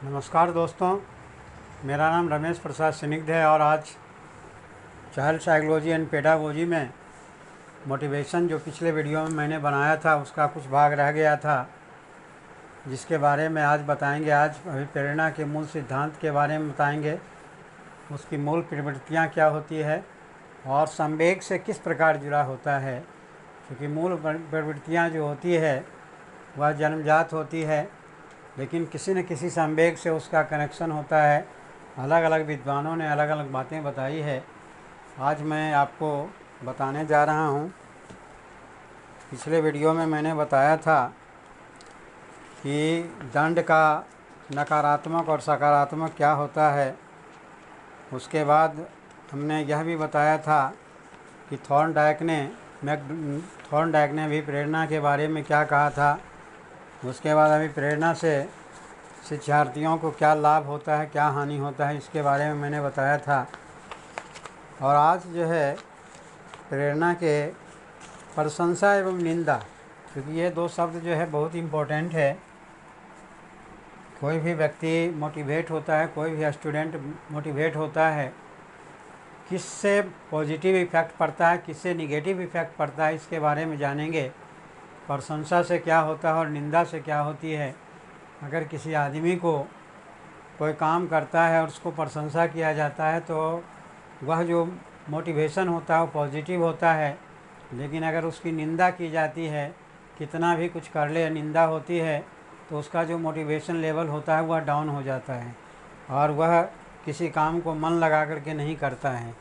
नमस्कार दोस्तों, मेरा नाम रमेश प्रसाद स्निग्ध है और आज चाइल्ड साइकोलॉजी एंड पेडागोजी में मोटिवेशन जो पिछले वीडियो में मैंने बनाया था उसका कुछ भाग रह गया था, जिसके बारे में आज बताएंगे। आज अभिप्रेरणा के मूल सिद्धांत के बारे में बताएंगे, उसकी मूल प्रवृत्तियाँ क्या होती है और संवेग से किस प्रकार जुड़ा होता है। क्योंकि मूल प्रवृत्तियाँ जो होती है वह जन्मजात होती है, लेकिन किसी न किसी संवेग से उसका कनेक्शन होता है। अलग अलग विद्वानों ने अलग अलग बातें बताई है। आज मैं आपको बताने जा रहा हूँ। पिछले वीडियो में मैंने बताया था कि दंड का नकारात्मक और सकारात्मक क्या होता है। उसके बाद हमने यह भी बताया था कि थॉर्नडाइक ने भी प्रेरणा के बारे में क्या कहा था। उसके बाद अभी प्रेरणा से शिक्षार्थियों को क्या लाभ होता है, क्या हानि होता है, इसके बारे में मैंने बताया था। और आज जो है प्रेरणा के प्रशंसा एवं निंदा, क्योंकि ये दो शब्द जो है बहुत इम्पोर्टेंट है। कोई भी व्यक्ति मोटिवेट होता है, कोई भी स्टूडेंट मोटिवेट होता है, किससे पॉजिटिव इफ़ेक्ट पड़ता है, किससे निगेटिव इफ़ेक्ट पड़ता है, इसके बारे में जानेंगे। प्रशंसा से क्या होता है और निंदा से क्या होती है। अगर किसी आदमी को कोई काम करता है और उसको प्रशंसा किया जाता है तो वह जो मोटिवेशन होता है वो पॉजिटिव होता है, लेकिन अगर उसकी निंदा की जाती है, कितना भी कुछ कर ले, निंदा होती है तो उसका जो मोटिवेशन लेवल होता है वह डाउन हो जाता है और वह किसी काम को मन लगा करके नहीं करता है।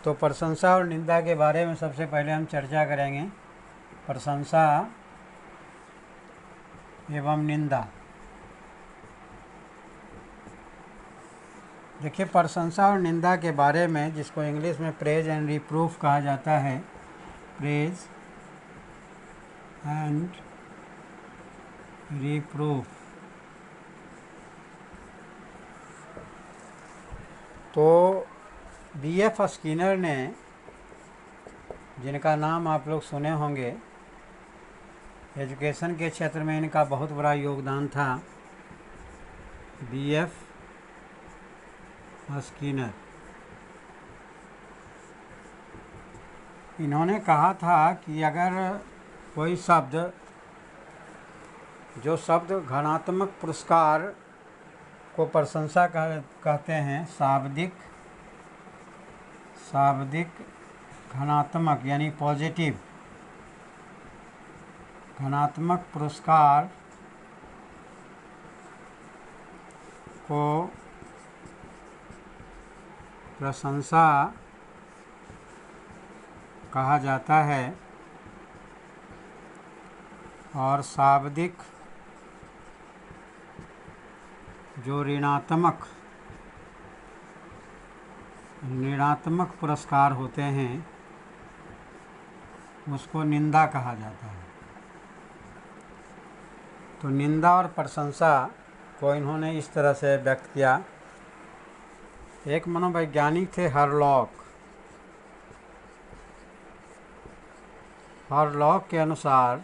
तो प्रशंसा और निंदा के बारे में सबसे पहले हम चर्चा करेंगे। प्रशंसा एवं निंदा। देखिए, प्रशंसा और निंदा के बारे में, जिसको इंग्लिश में प्रेज एंड रिप्रूफ कहा जाता है, प्रेज एंड रिप्रूफ, तो B.F. स्किनर ने, जिनका नाम आप लोग सुने होंगे, एजुकेशन के क्षेत्र में इनका बहुत बड़ा योगदान था। B.F. स्किनर, इन्होंने कहा था कि अगर कोई शब्द, जो शब्द घनात्मक पुरस्कार को प्रशंसा कहते हैं, शाब्दिक घनात्मक यानी पॉजिटिव घनात्मक पुरस्कार को प्रशंसा कहा जाता है और शाब्दिक जो ऋणात्मक पुरस्कार होते हैं उसको निंदा कहा जाता है। तो निंदा और प्रशंसा को इन्होंने इस तरह से व्यक्त किया। एक मनोवैज्ञानिक थे हरलॉक के अनुसार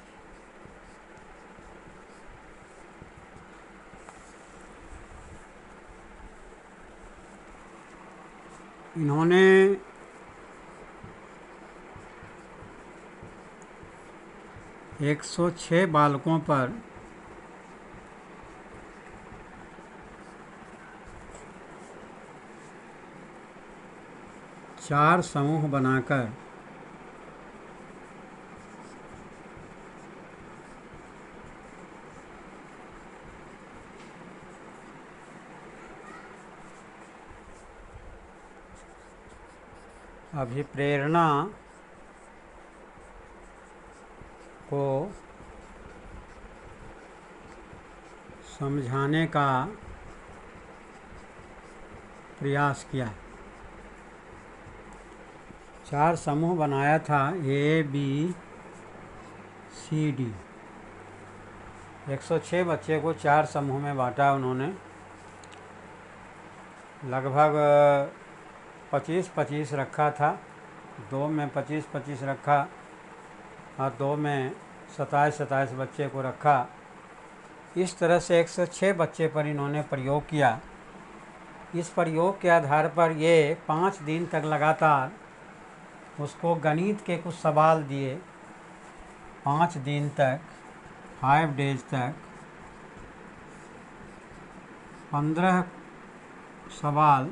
इन्होंने 106 बालकों पर चार समूह बनाकर अभिप्रेरणा को समझाने का प्रयास किया। चार समूह बनाया था, ABCD। 106 बच्चे को चार समूह में बांटा उन्होंने। लगभग 25-25 रखा था, 2 में 25-25 रखा और 2 में 27-27 बच्चे को रखा इस तरह से 106 बच्चे पर इन्होंने प्रयोग किया। इस प्रयोग के आधार पर ये 5 दिन तक लगातार उसको गणित के कुछ सवाल दिए। 5 दिन तक, 5 डेज तक 15 सवाल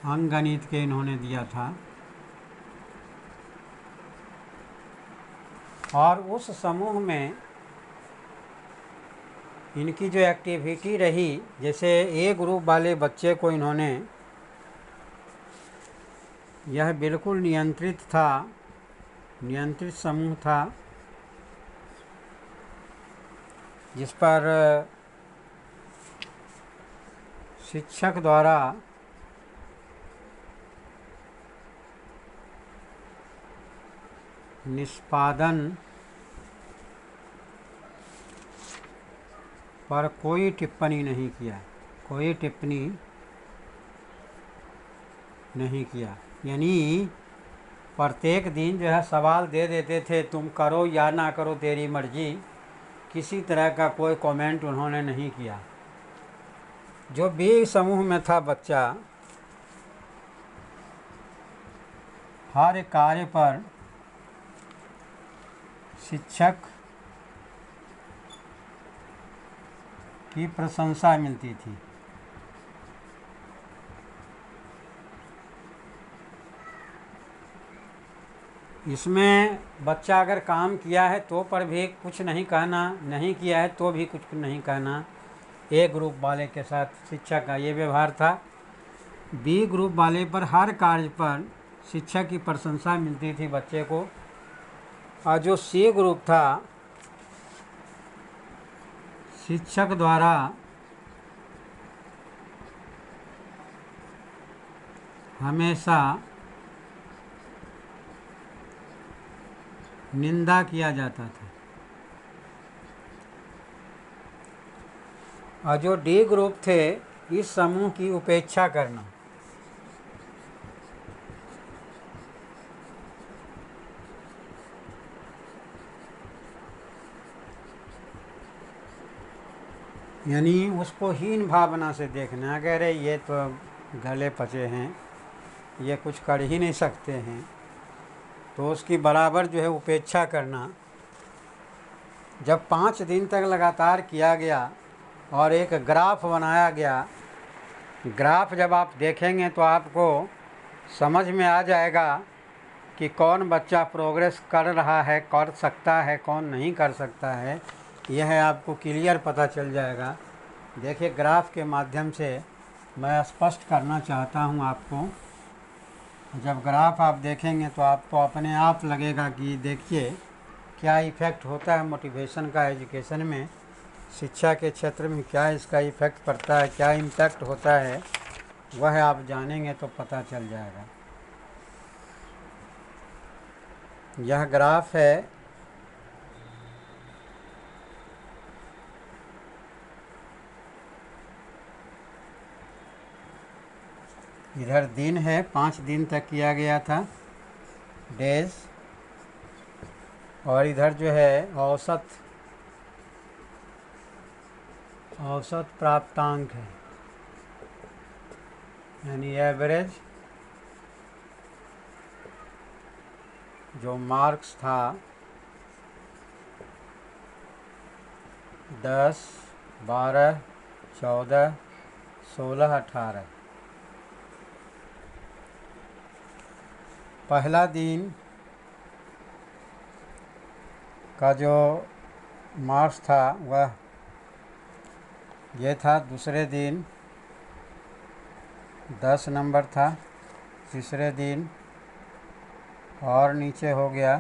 अंकगणित के इन्होंने दिया था। और उस समूह में इनकी जो एक्टिविटी रही, जैसे ए ग्रुप वाले बच्चे को इन्होंने, यह बिल्कुल नियंत्रित था, नियंत्रित समूह था, जिस पर शिक्षक द्वारा निष्पादन पर कोई टिप्पणी नहीं किया, कोई टिप्पणी नहीं किया। यानी प्रत्येक दिन जो है सवाल दे देते थे, तुम करो या ना करो तेरी मर्जी। किसी तरह का कोई कमेंट उन्होंने नहीं किया। जो बी समूह में था बच्चा, हर एक कार्य पर शिक्षक की प्रशंसा मिलती थी। इसमें बच्चा अगर काम किया है तो पर भी कुछ नहीं कहना, नहीं किया है तो भी कुछ नहीं कहना। ए ग्रुप वाले के साथ शिक्षक का ये व्यवहार था। बी ग्रुप वाले पर हर कार्य पर शिक्षक की प्रशंसा मिलती थी बच्चे को। और जो सी ग्रुप था, शिक्षक द्वारा हमेशा निंदा किया जाता था। और जो डी ग्रुप थे, इस समूह की उपेक्षा करना। यानी उसको हीन भावना से देखना, अगर ये तो गले पचे हैं, ये कुछ कर ही नहीं सकते हैं, तो उसकी बराबर जो है उपेक्षा करना। जब 5 दिन तक लगातार किया गया और एक ग्राफ बनाया गया, ग्राफ जब आप देखेंगे तो आपको समझ में आ जाएगा कि कौन बच्चा प्रोग्रेस कर रहा है, कर सकता है, कौन नहीं कर सकता है। यह आपको क्लियर पता चल जाएगा। देखिए, ग्राफ के माध्यम से मैं स्पष्ट करना चाहता हूँ आपको। जब ग्राफ आप देखेंगे तो आपको अपने आप लगेगा कि देखिए क्या इफ़ेक्ट होता है मोटिवेशन का एजुकेशन में, शिक्षा के क्षेत्र में क्या इसका इफ़ेक्ट पड़ता है, क्या इम्पैक्ट होता है, वह आप जानेंगे तो पता चल जाएगा। यह ग्राफ है इधर दिन है, 5 दिन तक किया गया था, डेज। और इधर जो है औसत प्राप्तांक है, यानी एवरेज जो मार्क्स था 10, 12, 14, 16, 18। पहला दिन का जो मार्क्स था वह ये था। दूसरे दिन 10 नंबर था। तीसरे दिन और नीचे हो गया,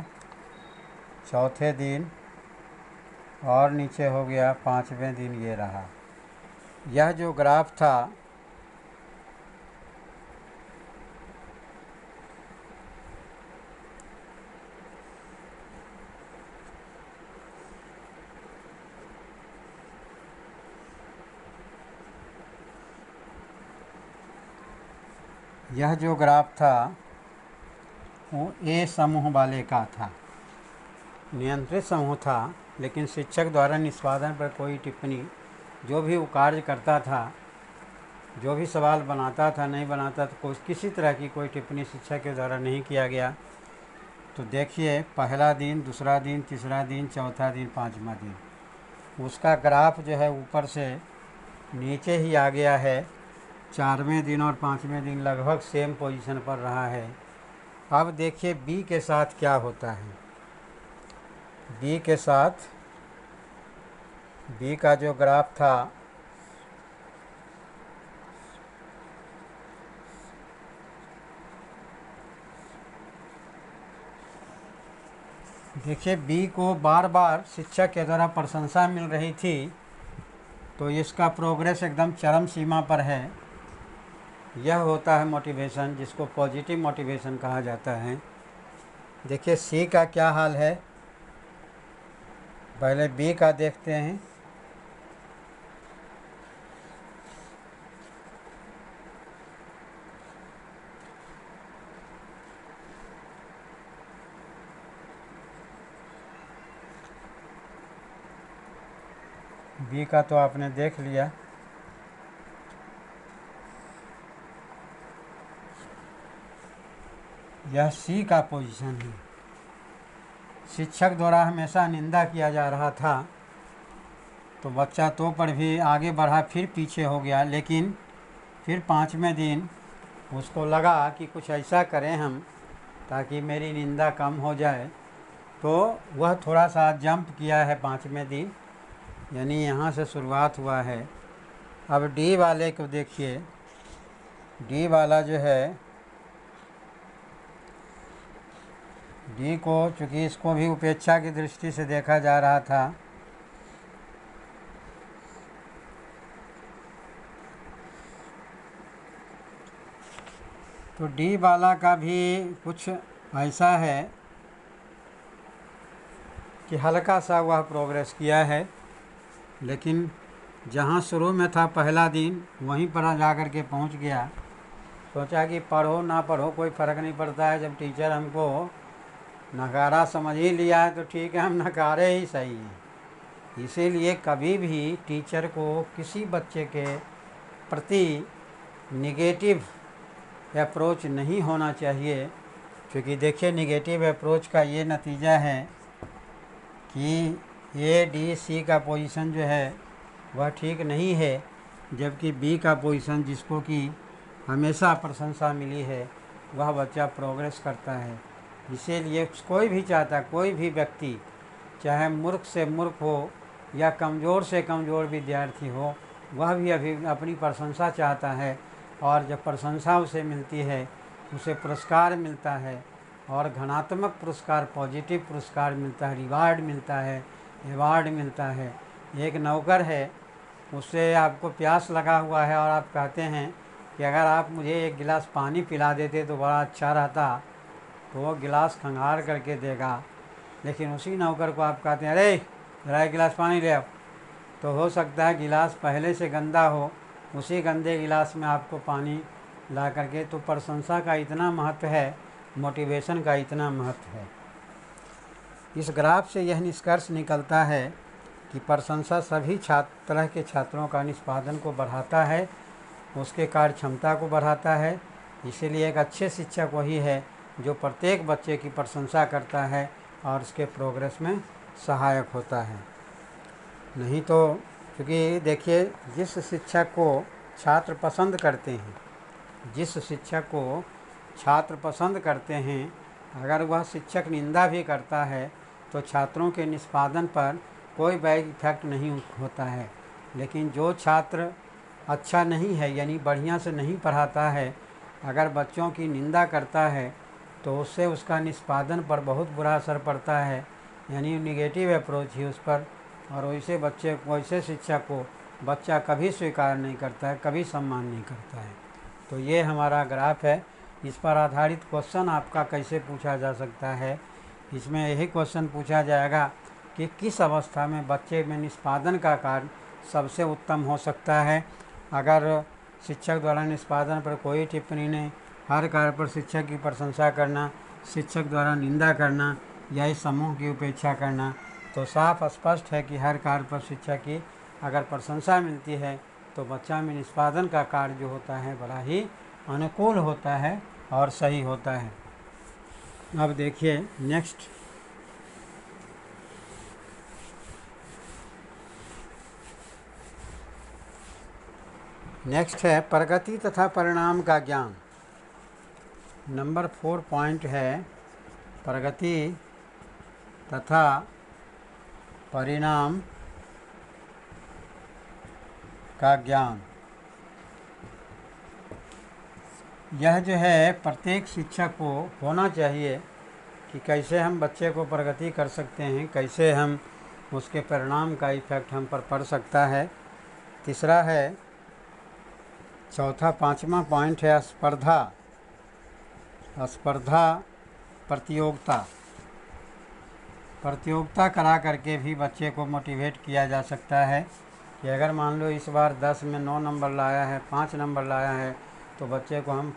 चौथे दिन और नीचे हो गया, 5वें दिन ये रहा। यह जो ग्राफ था वो ए समूह वाले का था, नियंत्रित समूह था। लेकिन शिक्षक द्वारा निष्पादन पर कोई टिप्पणी, जो भी वो कार्य करता था, जो भी सवाल बनाता था, नहीं बनाता तो कोई किसी तरह की कोई टिप्पणी शिक्षक के द्वारा नहीं किया गया। तो देखिए, पहला दिन, दूसरा दिन, तीसरा दिन, चौथा दिन, पाँचवा दिन, उसका ग्राफ जो है ऊपर से नीचे ही आ गया है। 4वें दिन और 5वें दिन लगभग सेम पोजीशन पर रहा है। अब देखिए बी के साथ क्या होता है। बी के साथ, बी का जो ग्राफ था, देखिए बी को बार बार शिक्षक के द्वारा प्रशंसा मिल रही थी, तो इसका प्रोग्रेस एकदम चरम सीमा पर है। यह होता है मोटिवेशन, जिसको पॉजिटिव मोटिवेशन कहा जाता है। देखिए सी का क्या हाल है, पहले बी का देखते हैं। बी का तो आपने देख लिया। यह सी का पोजीशन है। शिक्षक द्वारा हमेशा निंदा किया जा रहा था, तो बच्चा तो पर भी आगे बढ़ा, फिर पीछे हो गया। लेकिन फिर 5वें दिन उसको लगा कि कुछ ऐसा करें हम ताकि मेरी निंदा कम हो जाए, तो वह थोड़ा सा जंप किया है 5वें दिन, यानी यहाँ से शुरुआत हुआ है। अब डी वाले को देखिए। डी वाला जो है, डी को चूँकि इसको भी उपेक्षा की दृष्टि से देखा जा रहा था, तो डी वाला का भी कुछ ऐसा है कि हल्का सा वह प्रोग्रेस किया है, लेकिन जहाँ शुरू में था पहला दिन, वहीं पर जाकर के पहुँच गया। सोचा कि पढ़ो ना पढ़ो कोई फ़र्क नहीं पड़ता है, जब टीचर हमको नकारा समझ ही लिया है तो ठीक है, हम नकारे ही सही हैं। इसीलिए कभी भी टीचर को किसी बच्चे के प्रति निगेटिव अप्रोच नहीं होना चाहिए, क्योंकि देखिए निगेटिव अप्रोच का ये नतीजा है कि ए डी सी का पोजीशन जो है वह ठीक नहीं है, जबकि बी का पोजीशन, जिसको कि हमेशा प्रशंसा मिली है, वह बच्चा प्रोग्रेस करता है। इसीलिए कोई भी चाहता, कोई भी व्यक्ति, चाहे मूर्ख से मूर्ख हो या कमज़ोर से कमज़ोर विद्यार्थी हो, वह भी अभी अपनी प्रशंसा चाहता है, और जब प्रशंसा उसे मिलती है, उसे पुरस्कार मिलता है, और घनात्मक पुरस्कार, पॉजिटिव पुरस्कार मिलता है, रिवार्ड मिलता है, अवार्ड मिलता है। एक नौकर है, उससे आपको प्यास लगा हुआ है और आप कहते हैं कि अगर आप मुझे एक गिलास पानी पिला देते तो बड़ा अच्छा रहता, तो वो गिलास खंगार करके देगा। लेकिन उसी नौकर को आप कहते हैं अरे ज़रा एक गिलास पानी ले आओ, तो हो सकता है गिलास पहले से गंदा हो, उसी गंदे गिलास में आपको पानी ला करके। तो प्रशंसा का इतना महत्व है, मोटिवेशन का इतना महत्व है। इस ग्राफ से यह निष्कर्ष निकलता है कि प्रशंसा सभी तरह के छात्रों का निष्पादन को बढ़ाता है, उसके कार्य क्षमता को बढ़ाता है। इसीलिए एक अच्छे शिक्षक वही है जो प्रत्येक बच्चे की प्रशंसा करता है और उसके प्रोग्रेस में सहायक होता है। नहीं तो, क्योंकि देखिए जिस शिक्षक को छात्र पसंद करते हैं, जिस शिक्षक को छात्र पसंद करते हैं, अगर वह शिक्षक निंदा भी करता है तो छात्रों के निष्पादन पर कोई बैड इफेक्ट नहीं होता है। लेकिन जो छात्र अच्छा नहीं है, यानी बढ़िया से नहीं पढ़ाता है, अगर बच्चों की निंदा करता है तो उससे उसका निष्पादन पर बहुत बुरा असर पड़ता है, यानी निगेटिव अप्रोच ही उस पर। और वैसे बच्चे, वैसे शिक्षक को बच्चा कभी स्वीकार नहीं करता है, कभी सम्मान नहीं करता है। तो ये हमारा ग्राफ है। इस पर आधारित क्वेश्चन आपका कैसे पूछा जा सकता है, इसमें यही क्वेश्चन पूछा जाएगा कि किस अवस्था में बच्चे में निष्पादन का कार्य सबसे उत्तम हो सकता है। अगर शिक्षक द्वारा निष्पादन पर कोई टिप्पणी नहीं, हर कार्य पर शिक्षक की प्रशंसा करना, शिक्षक द्वारा निंदा करना या इस समूह की उपेक्षा करना, तो साफ स्पष्ट है कि हर कार्य पर शिक्षक की अगर प्रशंसा मिलती है तो बच्चा में निष्पादन का कार्य जो होता है बड़ा ही अनुकूल होता है और सही होता है। अब देखिए नेक्स्ट है प्रगति तथा परिणाम का ज्ञान। नंबर 4 पॉइंट है प्रगति तथा परिणाम का ज्ञान। यह जो है प्रत्येक शिक्षक को होना चाहिए कि कैसे हम बच्चे को प्रगति कर सकते हैं, कैसे हम उसके परिणाम का इफेक्ट हम पर पड़ सकता है। तीसरा है पाँचवा पॉइंट है स्पर्धा प्रतियोगिता करा करके भी बच्चे को मोटिवेट किया जा सकता है कि अगर मान लो इस बार 10 में 9 नंबर लाया है, 5 नंबर लाया है, तो बच्चे को हम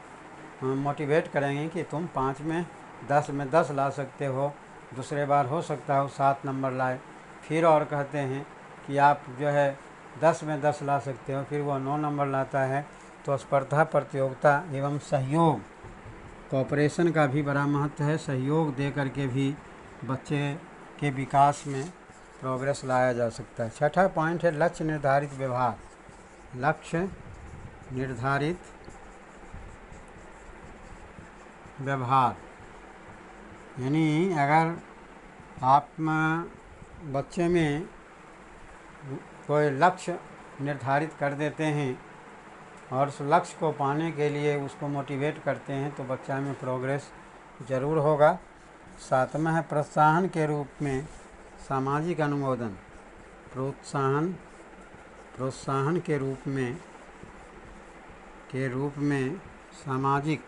मोटिवेट करेंगे कि तुम 5 में 10 में 10 ला सकते हो, दूसरे बार हो सकता है 7 नंबर लाए। फिर और कहते हैं कि आप जो है 10 में 10 ला सकते हो, फिर वो 9 नंबर लाता है। तो स्पर्धा प्रतियोगिता एवं सहयोग कोऑपरेशन का भी बड़ा महत्व है। सहयोग दे करके भी बच्चे के विकास में प्रोग्रेस लाया जा सकता है। छठा पॉइंट है लक्ष्य निर्धारित व्यवहार। लक्ष्य निर्धारित व्यवहार यानी अगर आप बच्चे में कोई लक्ष्य निर्धारित कर देते हैं और उस लक्ष्य को पाने के लिए उसको मोटिवेट करते हैं तो बच्चा में प्रोग्रेस ज़रूर होगा। सातवां है प्रोत्साहन के रूप में सामाजिक अनुमोदन। प्रोत्साहन के रूप में सामाजिक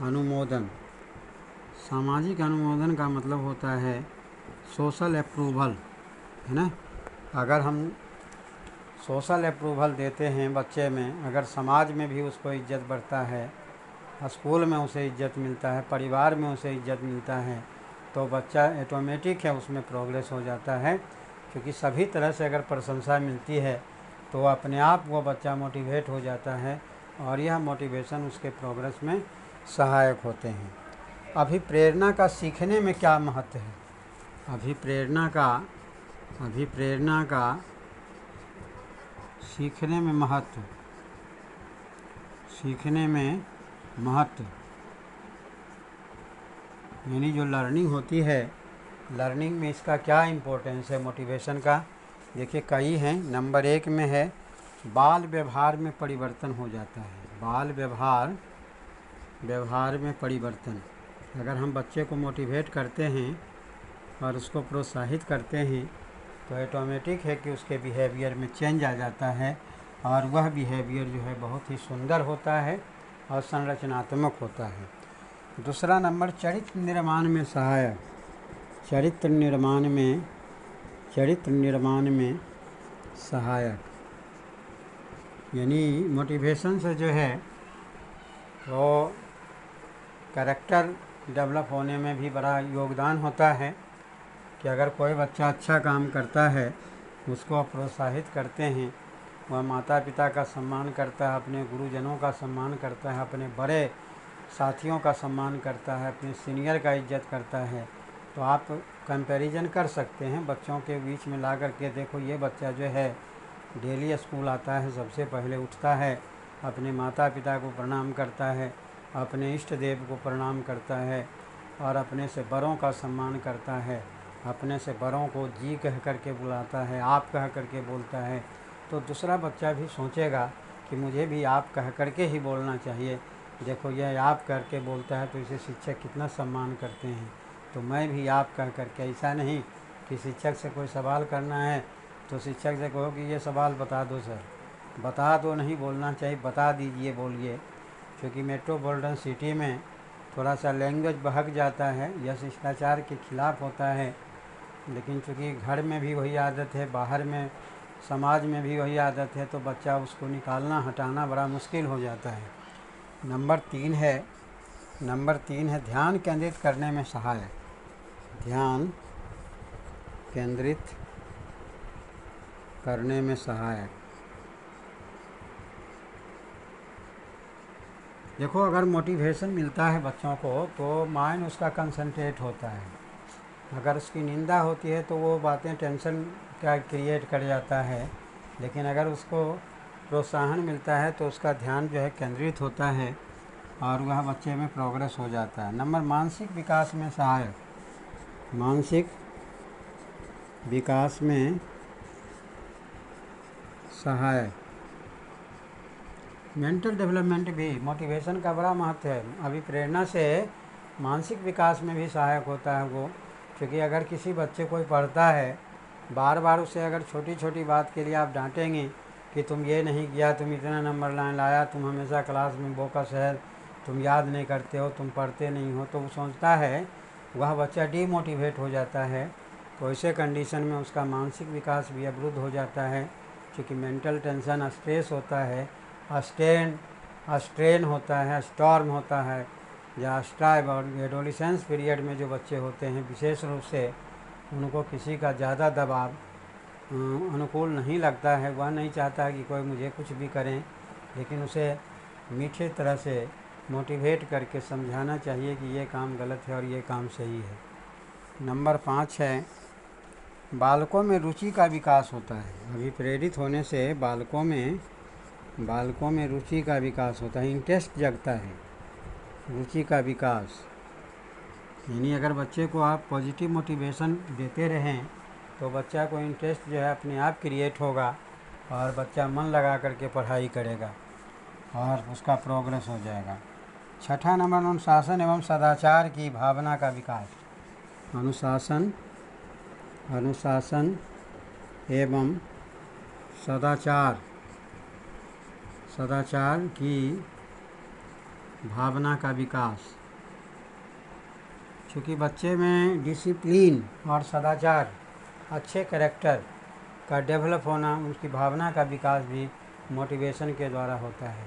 अनुमोदन। सामाजिक अनुमोदन का मतलब होता है सोशल अप्रूवल, है ना। अगर हम सोशल अप्रूवल देते हैं बच्चे में, अगर समाज में भी उसको इज्जत बढ़ता है, स्कूल में उसे इज्जत मिलता है, परिवार में उसे इज्जत मिलता है, तो बच्चा ऑटोमेटिक है उसमें प्रोग्रेस हो जाता है। क्योंकि सभी तरह से अगर प्रशंसा मिलती है तो अपने आप वो बच्चा मोटिवेट हो जाता है और यह मोटिवेशन उसके प्रोग्रेस में सहायक होते हैं। अभिप्रेरणा का सीखने में क्या महत्व है? अभिप्रेरणा का सीखने में महत्व यानी जो लर्निंग होती है, लर्निंग में इसका क्या इम्पोर्टेंस है मोटिवेशन का? देखिए कई हैं। नंबर 1 में है बाल व्यवहार में परिवर्तन हो जाता है। बाल व्यवहार में परिवर्तन। अगर हम बच्चे को मोटिवेट करते हैं और उसको प्रोत्साहित करते हैं तो ऑटोमेटिक है कि उसके बिहेवियर में चेंज आ जाता है और वह बिहेवियर जो है बहुत ही सुंदर होता है और संरचनात्मक होता है। दूसरा नंबर चरित्र निर्माण में सहायक। चरित्र निर्माण में सहायक यानी मोटिवेशन से जो है वो कैरेक्टर डेवलप होने में भी बड़ा योगदान होता है कि अगर कोई बच्चा अच्छा काम करता है उसको प्रोत्साहित करते हैं, वह माता पिता का सम्मान करता है, अपने गुरुजनों का सम्मान करता है, अपने बड़े साथियों का सम्मान करता है, अपने सीनियर का इज्जत करता है, तो आप कंपैरिजन कर सकते हैं बच्चों के बीच में ला कर के। देखो ये बच्चा जो है डेली स्कूल आता है, सबसे पहले उठता है, अपने माता पिता को प्रणाम करता है, अपने इष्ट देव को प्रणाम करता है और अपने से बड़ों का सम्मान करता है, अपने से बड़ों को जी कह कर के बुलाता है, आप कह कर के बोलता है। तो दूसरा बच्चा भी सोचेगा कि मुझे भी आप कह कर के ही बोलना चाहिए। देखो यह आप करके बोलता है तो इसे शिक्षक कितना सम्मान करते हैं, तो मैं भी आप कह कर के। ऐसा नहीं कि शिक्षक से कोई सवाल करना है तो शिक्षक से कहो कि ये सवाल बता दो सर, बता दो नहीं बोलना चाहिए, बता दीजिए बोलिए। क्योंकि मेट्रोपॉलिटन सिटी में थोड़ा सा लैंग्वेज बहक जाता है, यह शिष्टाचार के खिलाफ़ होता है, लेकिन चूँकि घर में भी वही आदत है, बाहर में समाज में भी वही आदत है, तो बच्चा उसको निकालना हटाना बड़ा मुश्किल हो जाता है। नंबर 3 है नंबर 3 है ध्यान केंद्रित करने में सहायक। ध्यान केंद्रित करने में सहायक। देखो, अगर मोटिवेशन मिलता है बच्चों को तो माइंड उसका कंसंट्रेट होता है। अगर उसकी निंदा होती है तो वो बातें टेंशन का क्रिएट कर जाता है। लेकिन अगर उसको प्रोत्साहन मिलता है तो उसका ध्यान जो है केंद्रित होता है और वह बच्चे में प्रोग्रेस हो जाता है। नंबर मानसिक विकास में सहायक। मानसिक विकास में सहायक। मेंटल डेवलपमेंट भी मोटिवेशन का बड़ा महत्व है। अभिप्रेरणा से मानसिक विकास में भी सहायक होता है वो, क्योंकि अगर किसी बच्चे कोई पढ़ता है, बार बार उसे अगर छोटी छोटी बात के लिए आप डांटेंगे कि तुम ये नहीं किया, तुम इतना नंबर लाया, तुम हमेशा क्लास में बोकस है, तुम याद नहीं करते हो, तुम पढ़ते नहीं हो, तो वो सोचता है, वह बच्चा डीमोटिवेट हो जाता है। तो ऐसे कंडीशन में उसका मानसिक विकास भी अवरुद्ध हो जाता है, क्योंकि मेंटल टेंशन, स्ट्रेस होता है, स्ट्रेन होता है, स्टॉर्म होता है, या स्ट्राइब और एडोलिसेंस पीरियड में जो बच्चे होते हैं, विशेष रूप से उनको किसी का ज़्यादा दबाव अनुकूल नहीं लगता है। वह नहीं चाहता है कि कोई मुझे कुछ भी करें, लेकिन उसे मीठे तरह से मोटिवेट करके समझाना चाहिए कि ये काम गलत है और ये काम सही है। नंबर 5 है बालकों में रुचि का विकास होता है। अभिप्रेरित होने से बालकों में रुचि का विकास होता है, इंटरेस्ट जगता है। रुचि का विकास यानी अगर बच्चे को आप पॉजिटिव मोटिवेशन देते रहें तो बच्चा को इंटरेस्ट जो है अपने आप क्रिएट होगा और बच्चा मन लगा करके पढ़ाई करेगा और उसका प्रोग्रेस हो जाएगा। 6ठा नंबर अनुशासन एवं सदाचार की भावना का विकास। अनुशासन एवं सदाचार की भावना का विकास। क्योंकि बच्चे में डिसिप्लिन और सदाचार, अच्छे कैरेक्टर का डेवलप होना, उसकी भावना का विकास भी मोटिवेशन के द्वारा होता है।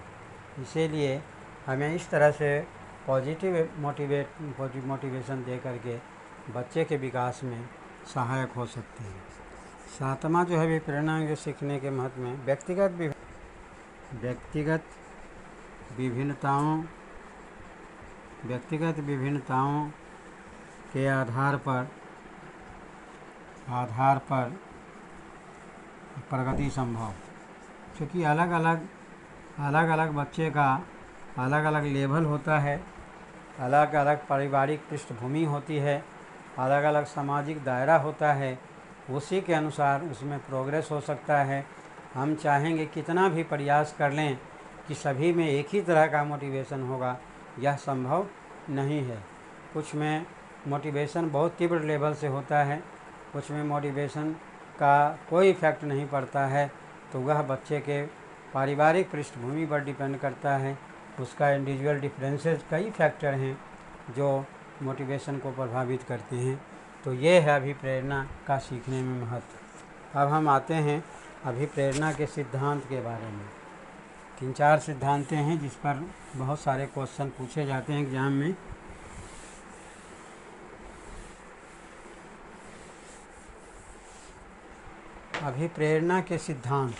इसीलिए हमें इस तरह से पॉजिटिव मोटिवेशन दे करके बच्चे के विकास में सहायक हो सकते हैं। 7वां जो है अभिप्रेरणा के सीखने के महत्व में व्यक्तिगत विभिन्नताओं के आधार पर प्रगति संभव। क्योंकि अलग अलग बच्चे का अलग अलग लेवल होता है, अलग अलग पारिवारिक पृष्ठभूमि होती है, अलग अलग सामाजिक दायरा होता है, उसी के अनुसार उसमें प्रोग्रेस हो सकता है। हम चाहेंगे कितना भी प्रयास कर लें कि सभी में एक ही तरह का मोटिवेशन होगा, यह संभव नहीं है। कुछ में मोटिवेशन बहुत तीव्र लेवल से होता है, कुछ में मोटिवेशन का कोई इफेक्ट नहीं पड़ता है। तो वह बच्चे के पारिवारिक पृष्ठभूमि पर डिपेंड करता है, उसका इंडिविजुअल डिफरेंसेस कई फैक्टर हैं जो मोटिवेशन को प्रभावित करते हैं। तो ये है अभिप्रेरणा का सीखने में महत्व। अब हम आते हैं अभिप्रेरणा के सिद्धांत के बारे में। 3-4 सिद्धांतें हैं जिस पर बहुत सारे क्वेश्चन पूछे जाते हैं एग्जाम में। अभिप्रेरणा के सिद्धांत।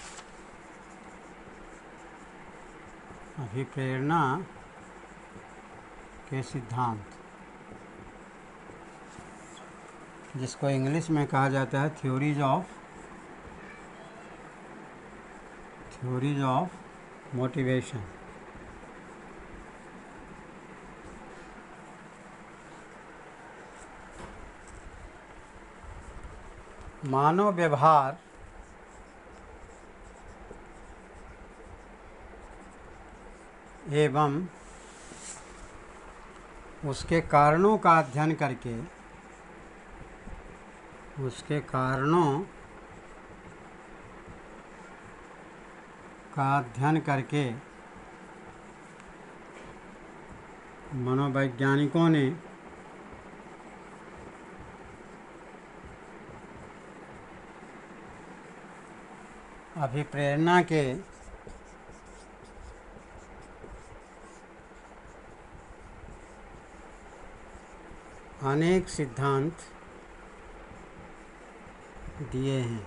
अभिप्रेरणा के सिद्धांत, जिसको इंग्लिश में कहा जाता है थ्योरीज ऑफ मोटिवेशन। मानव व्यवहार एवं उसके कारणों का अध्ययन करके मनोवैज्ञानिकों ने अभिप्रेरणा के अनेक सिद्धांत दिए हैं।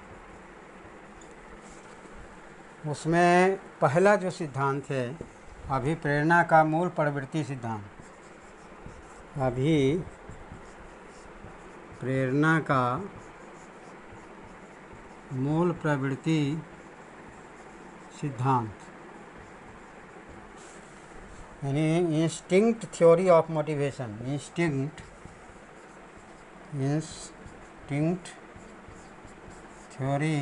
उसमें पहला जो सिद्धांत है अभिप्रेरणा का मूल प्रवृत्ति सिद्धांत, अभिप्रेरणा का मूल प्रवृत्ति सिद्धांत यानी instinct theory of motivation, instinct theory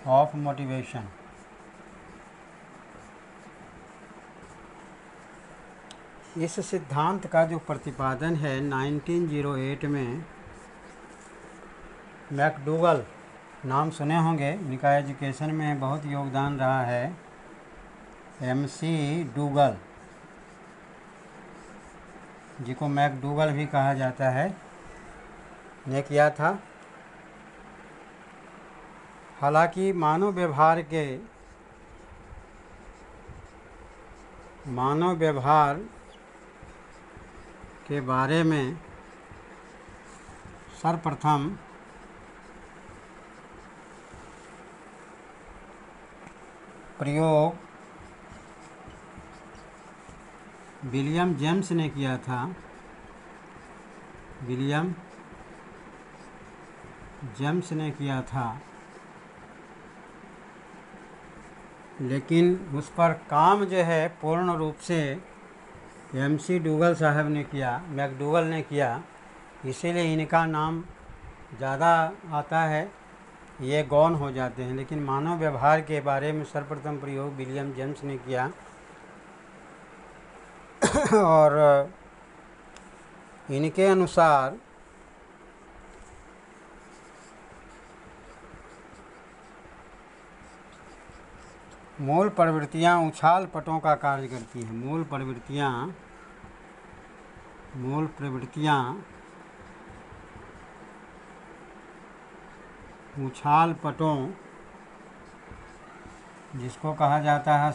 of motivation. इस सिद्धांत का जो प्रतिपादन है 1908 में मैकडूगल, नाम सुने होंगे, इनका एजुकेशन में बहुत योगदान रहा है, MC डूगल जिसको मैकडूगल भी कहा जाता है, ने किया था। हालांकि मानव व्यवहार के बारे में सर्वप्रथम प्रयोग विलियम जेम्स ने किया था। विलियम जेम्स ने किया था, लेकिन उस पर काम जो है पूर्ण रूप से MC डूगल साहब ने किया, मैकडूगल ने किया, इसीलिए इनका नाम ज़्यादा आता है, ये गौण हो जाते हैं। लेकिन मानव व्यवहार के बारे में सर्वप्रथम प्रयोग विलियम जेम्स ने किया और इनके अनुसार मूल प्रवृत्तियाँ उछाल पटों का कार्य करती हैं। मूल प्रवृत्तियाँ उछाल पटों, जिसको कहा जाता है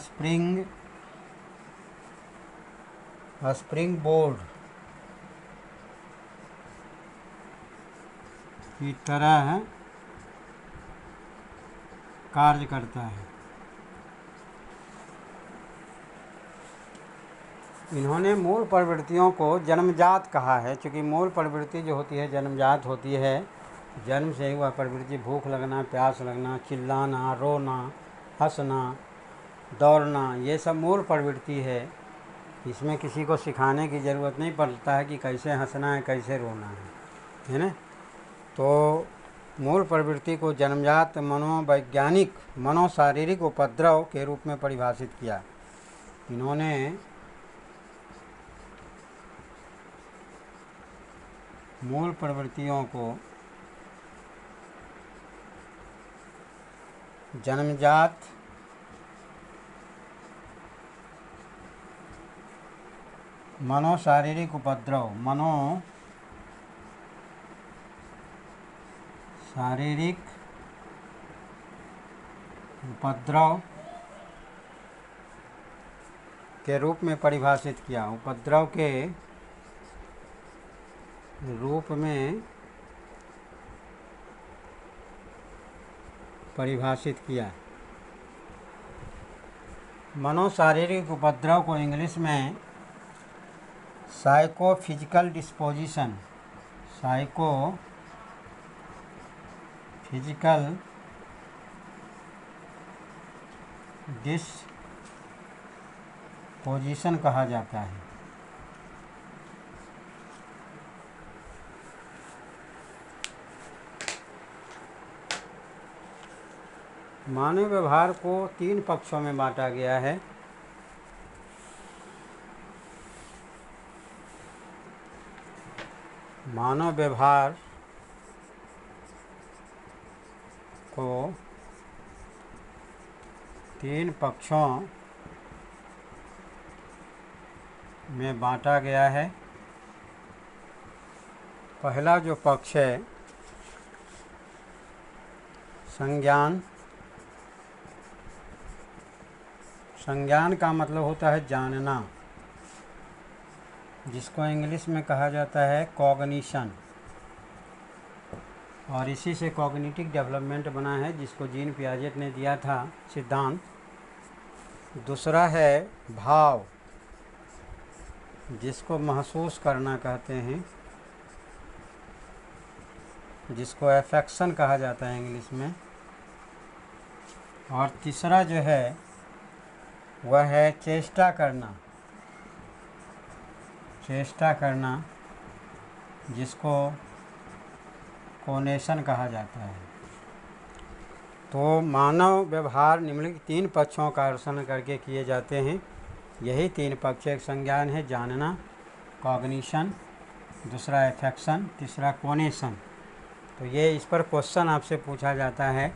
स्प्रिंग बोर्ड की तरह कार्य करता है। इन्होंने मूल प्रवृत्तियों को जन्मजात कहा है, क्योंकि मूल प्रवृत्ति जो होती है जन्मजात होती है। जन्म से ही वह प्रवृत्ति, भूख लगना, प्यास लगना, चिल्लाना, रोना, हंसना, दौड़ना, ये सब मूल प्रवृत्ति है। इसमें किसी को सिखाने की ज़रूरत नहीं पड़ता है कि कैसे हंसना है, कैसे रोना है ना। तो मूल प्रवृत्ति को जन्मजात मनोवैज्ञानिक मनोशारीरिक उपद्रव के रूप में परिभाषित किया। इन्होंने मूल प्रवृत्तियों को जन्मजात मनोशारीरिक उपद्रव के रूप में परिभाषित किया। उपद्रव के रूप में परिभाषित किया। मनोशारीरिक उपद्रव को इंग्लिश में साइकोफिजिकल डिस्पोजिशन, साइकोफिजिकल डिस्पोजिशन कहा जाता है। मानव व्यवहार को 3 पक्षों में बांटा गया है। मानव व्यवहार को 3 पक्षों में बांटा गया है। पहला जो पक्ष है संज्ञान। संज्ञान का मतलब होता है जानना। जिसको इंग्लिश में कहा जाता है कॉग्निशन, और इसी से कॉग्निटिव डेवलपमेंट बना है, जिसको जीन पियाजेट ने दिया था सिद्धांत। दूसरा है भाव, जिसको महसूस करना कहते हैं, जिसको एफेक्शन कहा जाता है इंग्लिश में। और तीसरा जो है वह है चेष्टा करना, चेष्टा करना, जिसको कोनेशन कहा जाता है। तो मानव व्यवहार निम्नलिखित 3 पक्षों का अनुसरण करके किए जाते हैं। यही 3 पक्ष, एक संज्ञान है जानना, कॉग्निशन, दूसरा एफेक्शन, तीसरा कोनेशन। तो ये इस पर क्वेश्चन आपसे पूछा जाता है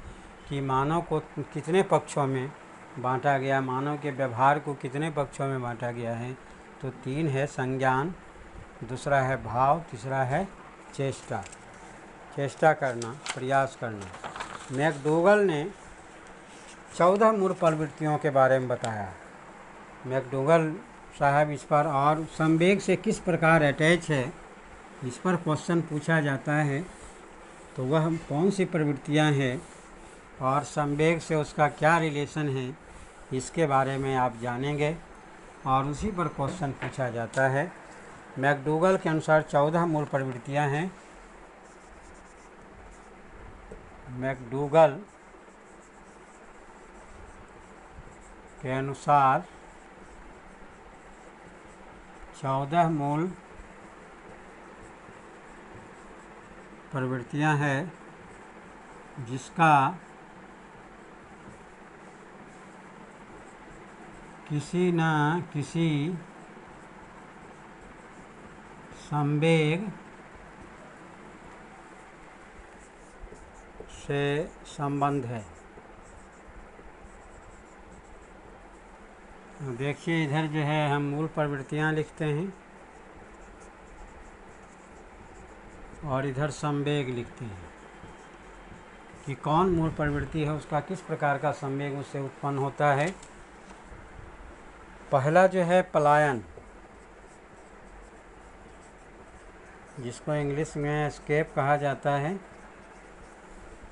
कि मानव को कितने पक्षों में बांटा गया, मानव के व्यवहार को कितने पक्षों में बांटा गया है। तो 3 है संज्ञान, दूसरा है भाव, तीसरा है चेष्टा, चेष्टा करना, प्रयास करना। मैकडूगल ने 14 मूल प्रवृत्तियों के बारे में बताया। मैकडूगल साहब इस पर, और संवेग से किस प्रकार अटैच है, इस पर क्वेश्चन पूछा जाता है। तो वह कौन सी प्रवृत्तियां हैं और संवेग से उसका क्या रिलेशन है, इसके बारे में आप जानेंगे, और उसी पर क्वेश्चन पूछा जाता है। मैकडूगल के अनुसार 14 मूल प्रवृत्तियां हैं। मैकडूगल के अनुसार 14 मूल प्रवृत्तियां हैं, जिसका किसी न किसी संवेग से संबंध है। देखिए इधर जो है हम मूल प्रवृत्तियां लिखते हैं और इधर संवेग लिखते हैं कि कौन मूल प्रवृत्ति है, उसका किस प्रकार का संवेग उससे उत्पन्न होता है। पहला जो है पलायन, जिसको इंग्लिश में एस्केप कहा जाता है।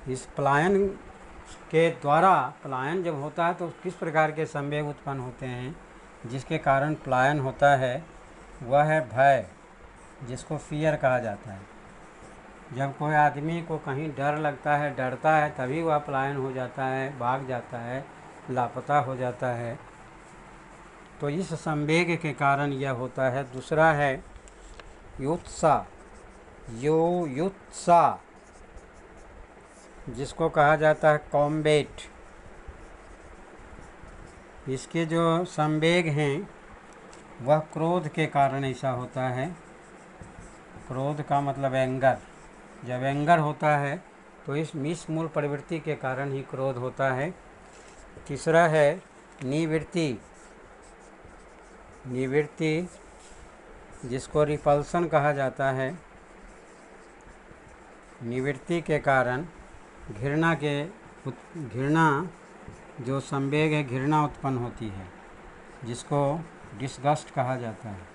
इस पलायन के द्वारा, पलायन जब होता है तो किस प्रकार के संवेग उत्पन्न होते हैं, जिसके कारण पलायन होता है, वह है भय, जिसको फियर कहा जाता है। जब कोई आदमी को कहीं डर लगता है, डरता है, तभी वह पलायन हो जाता है, भाग जाता है, लापता हो जाता है। तो इस संवेग के कारण यह होता है। दूसरा है युत्सा, युत्सा, जिसको कहा जाता है कॉम्बैट। इसके जो संवेग हैं वह क्रोध के कारण ऐसा होता है। क्रोध का मतलब एंगर। जब एंगर होता है तो इस मूल प्रवृत्ति के कारण ही क्रोध होता है। तीसरा है निवृत्ति, निवृत्ति जिसको रिपल्सन कहा जाता है। निवृत्ति के कारण घृणा जो संवेग है, घृणा उत्पन्न होती है, जिसको डिसगस्ट कहा जाता है।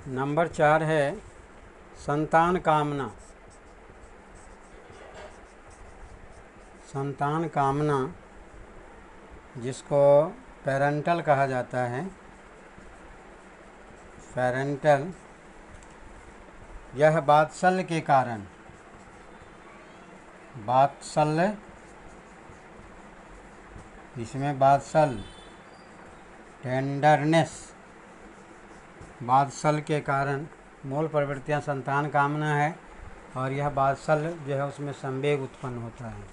नंबर 4 है संतान कामना। संतान कामना जिसको पेरेंटल कहा जाता है। पेरेंटल, यह वात्सल्य के कारण, वात्सल्य, इसमें वात्सल्य, टेंडरनेस, वात्सल्य के कारण मूल प्रवृत्तियां संतान कामना है, और यह वात्सल्य जो है उसमें संवेग उत्पन्न होता है।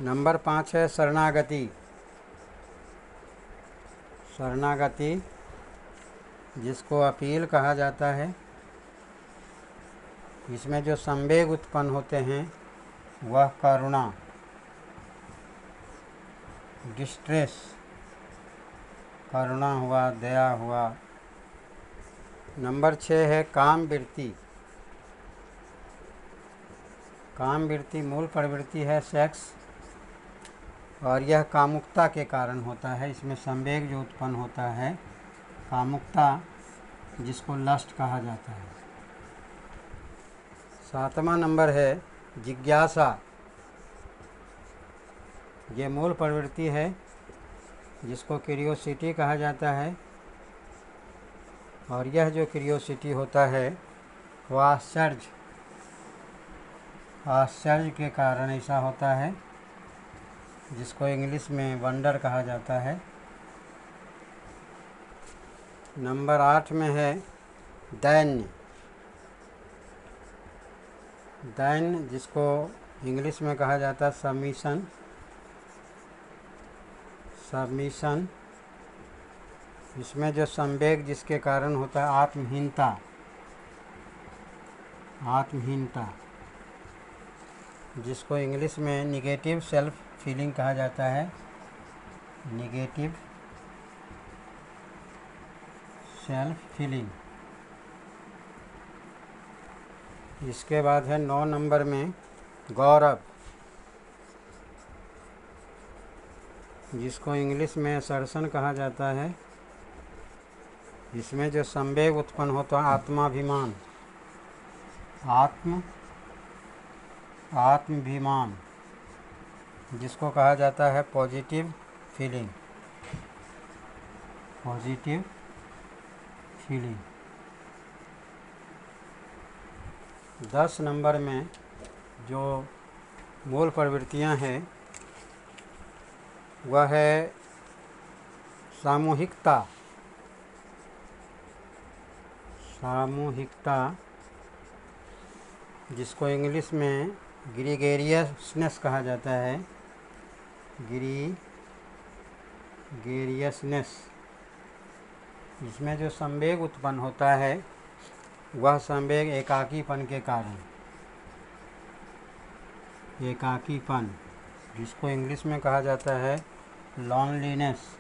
नंबर 5 है शरणागति। शरणागति जिसको अपील कहा जाता है। इसमें जो संवेग उत्पन्न होते हैं वह करुणा, डिस्ट्रेस, करुणा हुआ, दया हुआ। नंबर 6 है काम वृत्ति। काम वृत्ति मूल प्रवृत्ति है सेक्स, और यह कामुकता के कारण होता है। इसमें संवेग जो उत्पन्न होता है कामुकता, जिसको लस्ट कहा जाता है। 7वां नंबर है जिज्ञासा। ये मूल प्रवृत्ति है, जिसको क्यूरियोसिटी कहा जाता है। और यह जो क्यूरियोसिटी होता है वह आश्चर्य के कारण ऐसा होता है, जिसको इंग्लिश में वंडर कहा जाता है। नंबर 8 में है दैन्य। जिसको इंग्लिश में कहा जाता है सबमिशन। इसमें जो संवेग जिसके कारण होता है आत्महीनता, जिसको इंग्लिश में निगेटिव सेल्फ फीलिंग कहा जाता है। Negative self feeling. इसके बाद है 9 नंबर में गौरव, जिसको इंग्लिश में असर्शन कहा जाता है। इसमें जो संवेग उत्पन्न होता है आत्माभिमान, आत्माभिमान, जिसको कहा जाता है पॉजिटिव फीलिंग। 10 नंबर में जो मूल प्रवृत्तियां हैं वह है सामूहिकता। जिसको इंग्लिश में ग्रीगेरियसनेस कहा जाता है। ग्रीगेरियसनेस। इसमें जो संवेग उत्पन्न होता है वह संवेग एकाकीपन के कारण, जिसको इंग्लिश में कहा जाता है लॉनलीनेस।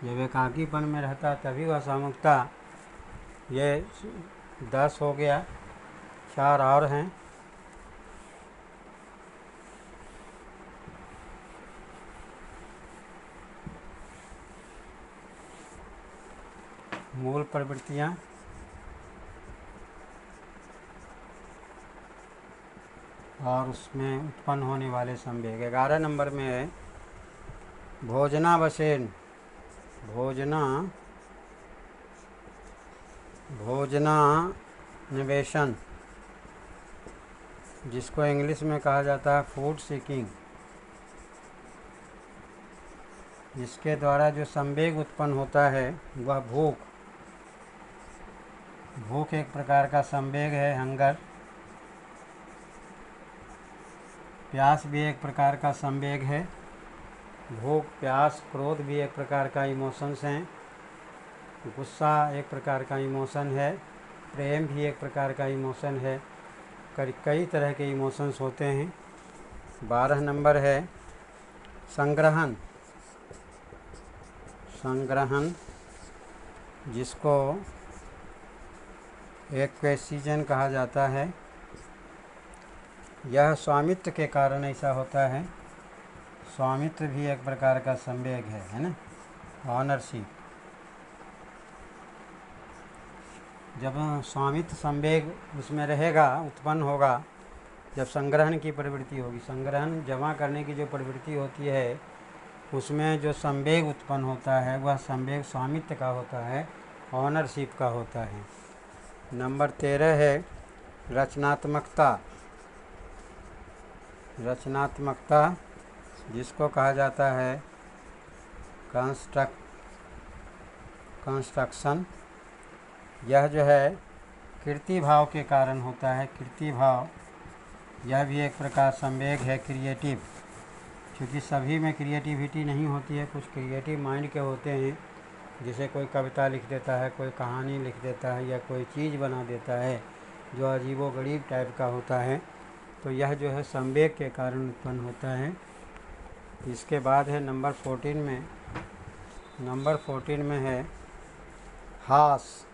जब एकाकीपन में रहता तभी वह सामूहिकता। ये 10 हो गया, 4 और हैं। मूल प्रवृत्तियाँ और उसमें उत्पन्न होने वाले संवेग। 11 नंबर में है भोजनान्वेषण, जिसको इंग्लिश में कहा जाता है फूड सीकिंग। जिसके द्वारा जो संवेग उत्पन्न होता है वह भूख एक प्रकार का संवेग है। हंगर। प्यास भी एक प्रकार का संवेग है। भूख, प्यास, क्रोध भी एक प्रकार का इमोशंस हैं। गुस्सा एक प्रकार का इमोशन है। प्रेम भी एक प्रकार का इमोशन है। कई तरह के इमोशंस होते हैं। 12 नंबर है संग्रहण, जिसको एक्वेसिजन कहा जाता है। यह स्वामित्व के कारण ऐसा होता है। स्वामित्व भी एक प्रकार का संवेग है ना, ऑनरशिप। जब स्वामित्व संवेग उसमें रहेगा, उत्पन्न होगा, जब संग्रहण की प्रवृत्ति होगी। संग्रहण जमा करने की जो प्रवृत्ति होती है उसमें जो संवेग उत्पन्न होता है वह संवेग स्वामित्व का होता है, ऑनरशिप का होता है। नंबर 13 है रचनात्मकता, जिसको कहा जाता है कंस्ट्रक्शन। यह जो है कीर्ति भाव के कारण होता है। कीर्ति भाव यह भी एक प्रकार संवेग है क्रिएटिव, क्योंकि सभी में क्रिएटिविटी नहीं होती है। कुछ क्रिएटिव माइंड के होते हैं, जैसे कोई कविता लिख देता है, कोई कहानी लिख देता है, या कोई चीज़ बना देता है जो अजीबोगरीब टाइप का होता है। तो यह जो है संवेग के कारण उत्पन्न होता है। इसके बाद है नंबर 14 में है हास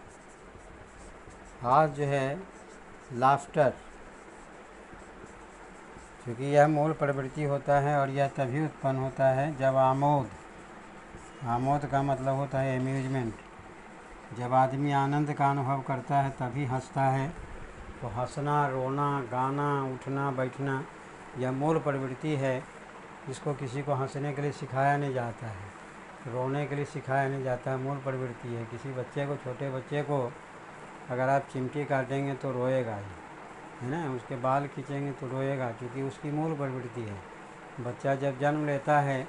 जो है लाफ्टर। क्योंकि यह मूल प्रवृत्ति होता है और यह तभी उत्पन्न होता है जब आमोद, आमोद का मतलब होता है एम्यूजमेंट, जब आदमी आनंद का अनुभव करता है तभी हंसता है। तो हंसना, रोना, गाना, उठना बैठना यह मूल प्रवृत्ति है। इसको किसी को हंसने के लिए सिखाया नहीं जाता है, रोने के लिए सिखाया नहीं जाता है, मूल प्रवृत्ति है। किसी बच्चे को, छोटे बच्चे को अगर आप चिमटी काटेंगे तो रोएगा ही, है ना, उसके बाल खींचेंगे तो रोएगा, क्योंकि उसकी मूल प्रवृत्ति है। बच्चा जब जन्म लेता है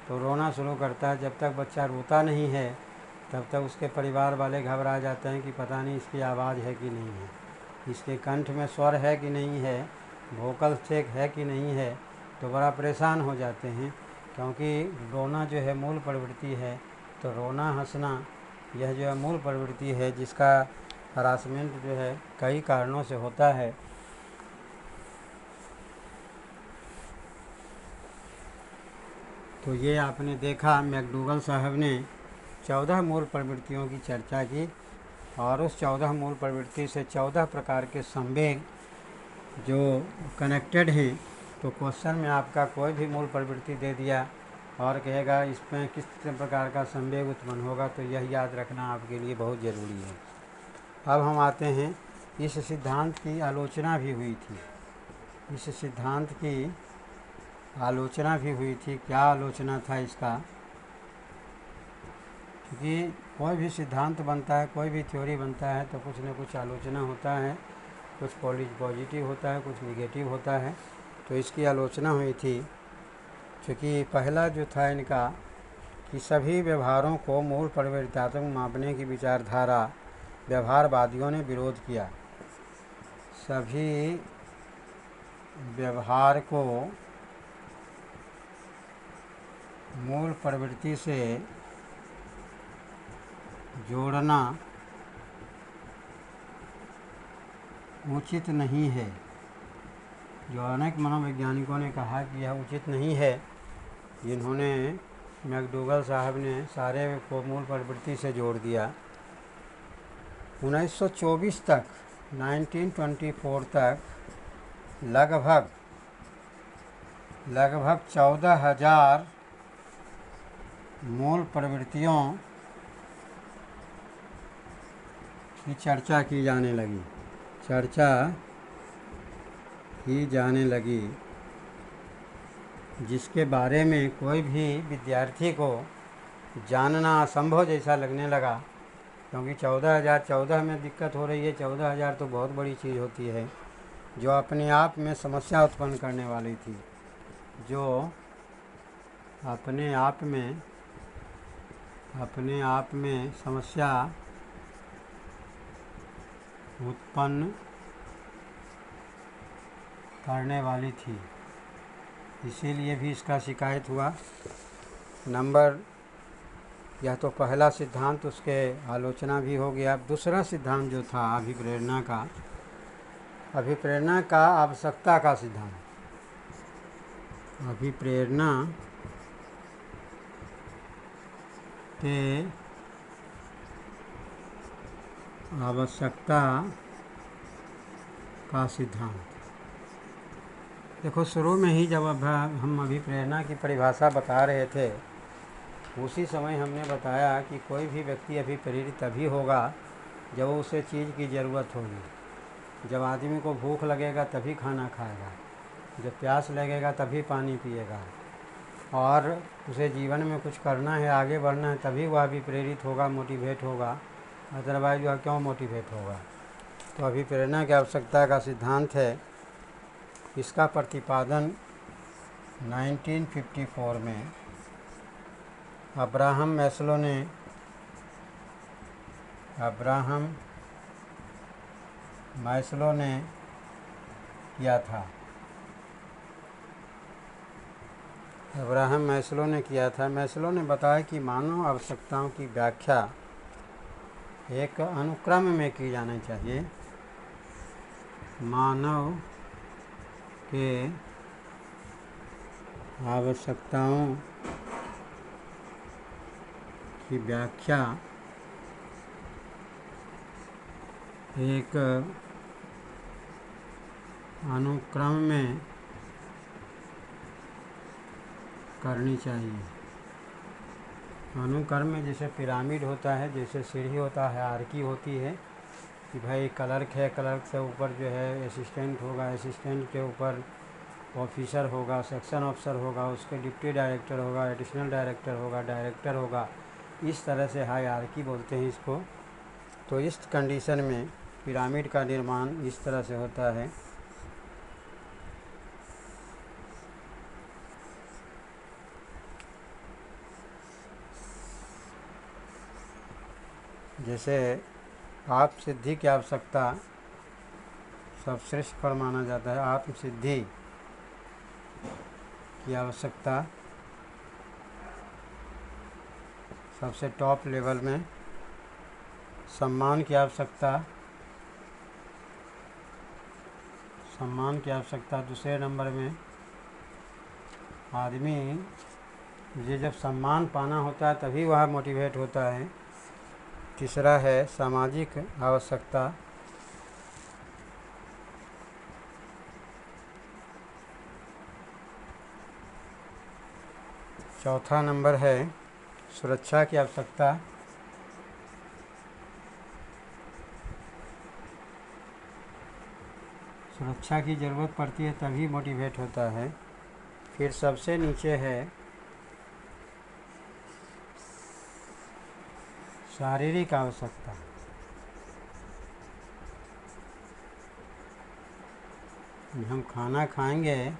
तो रोना शुरू करता है। जब तक बच्चा रोता नहीं है तब तक उसके परिवार वाले घबरा जाते हैं कि पता नहीं इसकी आवाज़ है कि नहीं है, इसके कंठ में स्वर है कि नहीं है, वोकल चेक है कि नहीं है। तो बड़ा परेशान हो जाते हैं, क्योंकि रोना जो है मूल प्रवृत्ति है। तो रोना, हंसना यह जो है मूल प्रवृत्ति है, जिसका हरासमेंट जो है कई कारणों से होता है। तो ये आपने देखा, मैकडूगल साहब ने 14 मूल प्रवृत्तियों की चर्चा की और उस 14 मूल प्रवृत्ति से 14 प्रकार के संवेग जो कनेक्टेड हैं। तो क्वेश्चन में आपका कोई भी मूल प्रवृत्ति दे दिया और कहेगा इसमें किस प्रकार का संवेग उत्पन्न होगा, तो यह याद रखना आपके लिए बहुत ज़रूरी है। अब हम आते हैं, इस सिद्धांत की आलोचना भी हुई थी, इस सिद्धांत की आलोचना भी हुई थी। क्या आलोचना था इसका? क्योंकि कोई भी सिद्धांत बनता है, कोई भी थ्योरी बनता है तो कुछ न कुछ आलोचना होता है, कुछ पॉजिटिव होता है, कुछ निगेटिव होता है। तो इसकी आलोचना हुई थी, क्योंकि पहला जो था इनका कि सभी व्यवहारों को मूल परिवर्तनात्मक मापने की विचारधारा व्यवहारवादियों ने विरोध किया। सभी व्यवहार को मूल प्रवृत्ति से जोड़ना उचित नहीं है। जो अनेक मनोवैज्ञानिकों ने कहा कि यह उचित नहीं है, जिन्होंने मैकडूगल साहब ने सारे को मूल प्रवृत्ति से जोड़ दिया। 1924 तक, 1924 तक लगभग 14,000 मूल प्रवृत्तियों की चर्चा की जाने लगी, जिसके बारे में कोई भी विद्यार्थी को जानना असंभव जैसा लगने लगा। क्योंकि 14,014 में दिक्कत हो रही है, 14,000 तो बहुत बड़ी चीज़ होती है, जो अपने आप में समस्या उत्पन्न करने वाली थी, जो अपने आप में समस्या उत्पन्न करने वाली थी। इसीलिए भी इसका शिकायत हुआ। नंबर, यह तो पहला सिद्धांत, उसके आलोचना भी हो गया। अब दूसरा सिद्धांत जो था अभिप्रेरणा का आवश्यकता का सिद्धांत। अभिप्रेरणा के आवश्यकता का सिद्धांत। देखो, शुरू में ही जब हम अभिप्रेरणा की परिभाषा बता रहे थे, उसी समय हमने बताया कि कोई भी व्यक्ति अभिप्रेरित तभी होगा जब उसे चीज़ की ज़रूरत होगी। जब आदमी को भूख लगेगा तभी खाना खाएगा, जब प्यास लगेगा तभी पानी पिएगा, और उसे जीवन में कुछ करना है, आगे बढ़ना है, तभी वह अभिप्रेरित होगा, मोटिवेट होगा। अदरवाइज वह क्यों मोटिवेट होगा? तो अभिप्रेरणा की आवश्यकता का सिद्धांत है। इसका प्रतिपादन 1954 में अब्राहम मैस्लो ने किया था। मैस्लो ने बताया कि मानव आवश्यकताओं की व्याख्या एक अनुक्रम में की जानी चाहिए। मानव के आवश्यकताओं की व्याख्या एक अनुक्रम में करनी चाहिए। अनुक्रम में जैसे पिरामिड होता है, जैसे सीढ़ी होता है, हायरार्की होती है कि भाई क्लर्क है, क्लर्क से ऊपर जो है असिस्टेंट होगा, असिस्टेंट के ऊपर ऑफिसर होगा, सेक्शन ऑफिसर होगा, उसके डिप्टी डायरेक्टर होगा, एडिशनल डायरेक्टर होगा, डायरेक्टर होगा। इस तरह से हायरार्की बोलते हैं इसको। तो इस कंडीशन में पिरामिड का निर्माण इस तरह से होता है। जैसे आप सिद्धि की आवश्यकता सर्वश्रेष्ठ फल माना जाता है, आत्म सिद्धि की आवश्यकता सबसे टॉप लेवल में, सम्मान की आवश्यकता दूसरे नंबर में। आदमी ये जब सम्मान पाना होता है तभी वह मोटिवेट होता है। तीसरा है सामाजिक आवश्यकता। चौथा नंबर है सुरक्षा की आवश्यकता। सुरक्षा की ज़रूरत पड़ती है तभी मोटिवेट होता है। फिर सबसे नीचे है शारीरिक आवश्यकता। हम खाना खाएंगे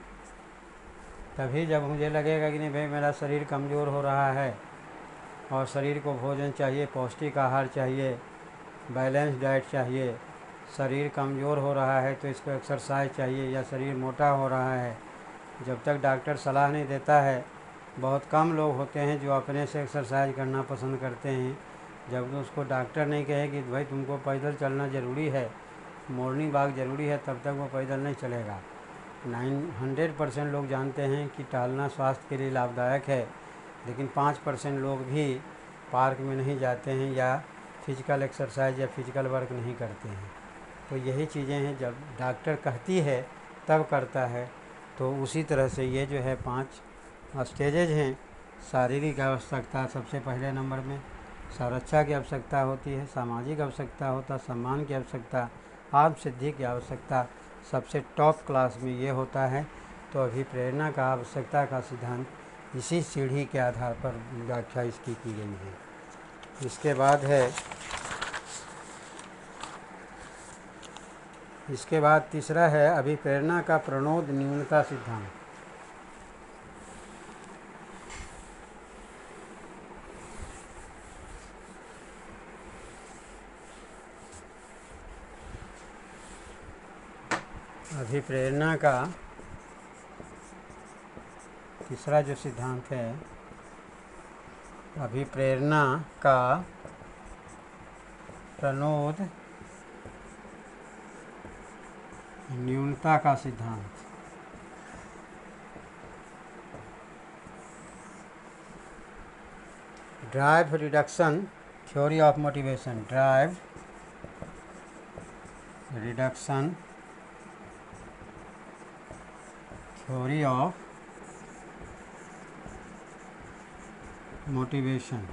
तभी जब मुझे लगेगा कि नहीं भाई मेरा शरीर कमज़ोर हो रहा है और शरीर को भोजन चाहिए, पौष्टिक आहार चाहिए, बैलेंस डाइट चाहिए। शरीर कमज़ोर हो रहा है तो इसको एक्सरसाइज चाहिए, या शरीर मोटा हो रहा है, जब तक डॉक्टर सलाह नहीं देता है। बहुत कम लोग होते हैं जो अपने से एक्सरसाइज करना पसंद करते हैं। जब उसको डॉक्टर नहीं कहे कि भाई तुमको पैदल चलना ज़रूरी है, मॉर्निंग वॉक ज़रूरी है, तब तक वो पैदल नहीं चलेगा। 100% लोग जानते हैं कि टहलना स्वास्थ्य के लिए लाभदायक है, लेकिन 5% लोग भी पार्क में नहीं जाते हैं या फिजिकल एक्सरसाइज या फिजिकल वर्क नहीं करते हैं। तो यही चीज़ें हैं, जब डॉक्टर कहती है तब करता है। तो उसी तरह से ये जो है 5 स्टेजेज हैं। शारीरिक आवश्यकता सबसे पहले नंबर में, सुरक्षा की आवश्यकता होती है, सामाजिक आवश्यकता होता है, सम्मान की आवश्यकता, आत्म सिद्धि की आवश्यकता सबसे टॉप क्लास में ये होता है। तो अभी प्रेरणा का आवश्यकता का सिद्धांत इसी सीढ़ी के आधार पर व्याख्या इसकी की गई है। इसके बाद तीसरा है अभिप्रेरणा का प्रणोद न्यूनता सिद्धांत। अभिप्रेरणा का तीसरा जो सिद्धांत है, अभिप्रेरणा का प्रणोद न्यूनता का सिद्धांत। Drive reduction theory of motivation. Drive reduction theory of motivation.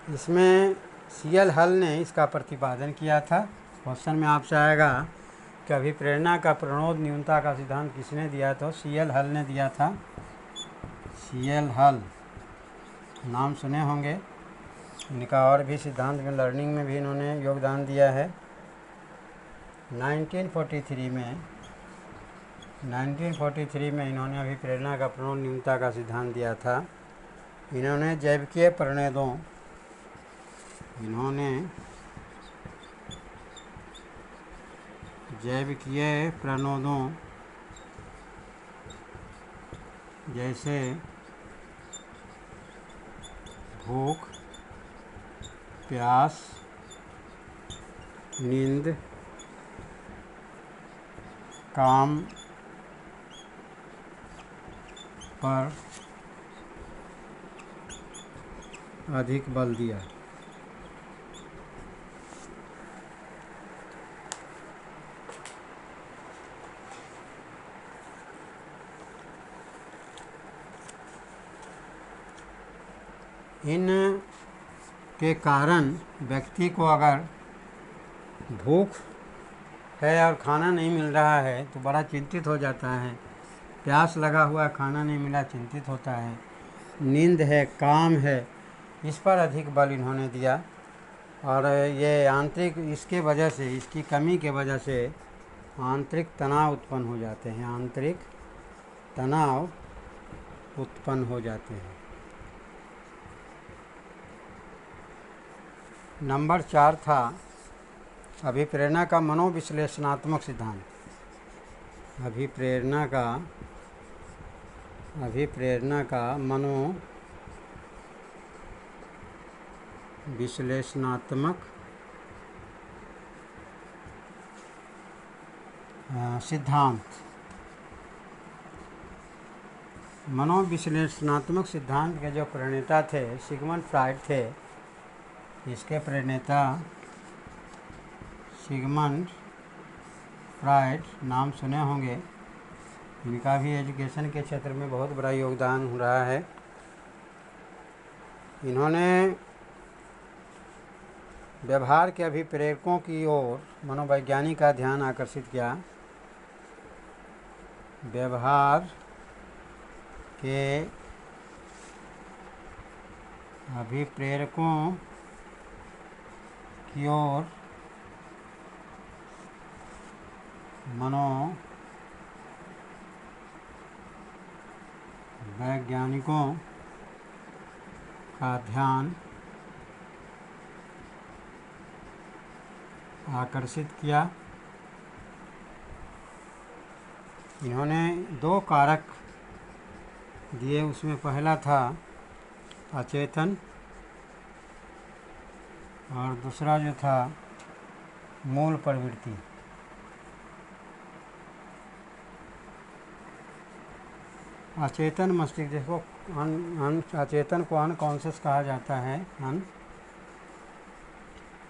इसमें सीएल हल ने इसका प्रतिपादन किया था। क्वेश्चन में आपसे आएगा कि अभिप्रेरणा का प्रणोद न्यूनता का सिद्धांत किसने दिया? तो सीएल हल ने दिया था। सीएल हल नाम सुने होंगे, इनका और भी सिद्धांत में लर्निंग में भी इन्होंने योगदान दिया है। 1943 में इन्होंने अभिप्रेरणा का प्रणोद न्यूनता का सिद्धांत दिया था। इन्होंने जैविकीय प्रणोदों जैसे भूख, प्यास, नींद, काम पर अधिक बल दिया। इन के कारण व्यक्ति को अगर भूख है और खाना नहीं मिल रहा है तो बड़ा चिंतित हो जाता है। प्यास लगा हुआ, खाना नहीं मिला, चिंतित होता है। नींद है, काम है, इस पर अधिक बल इन्होंने दिया। और ये आंतरिक, इसके वजह से, इसकी कमी के वजह से आंतरिक तनाव उत्पन्न हो जाते हैं। आंतरिक तनाव उत्पन्न हो जाते हैं। नंबर 4 था अभिप्रेरणा का मनोविश्लेषणात्मक सिद्धांत। अभिप्रेरणा का मनोविश्लेषणात्मक सिद्धांत। मनोविश्लेषणात्मक सिद्धांत के जो प्रणेता थे सिगमंड फ्राइड थे। इसके प्रणेता सिगमंड फ्राइड, नाम सुने होंगे। इनका भी एजुकेशन के क्षेत्र में बहुत बड़ा योगदान हो रहा है। इन्होंने व्यवहार के अभिप्रेरकों की ओर मनोवैज्ञानिक का ध्यान आकर्षित किया। व्यवहार के अभिप्रेरकों की ओर मनोवैज्ञानिकों का ध्यान आकर्षित किया। इन्होंने 2 कारक दिए। उसमें पहला था अचेतन और दूसरा जो था मूल प्रवृत्ति। अचेतन मस्तिष्क, जिसको अचेतन को अनकॉन्शियस कहा जाता है।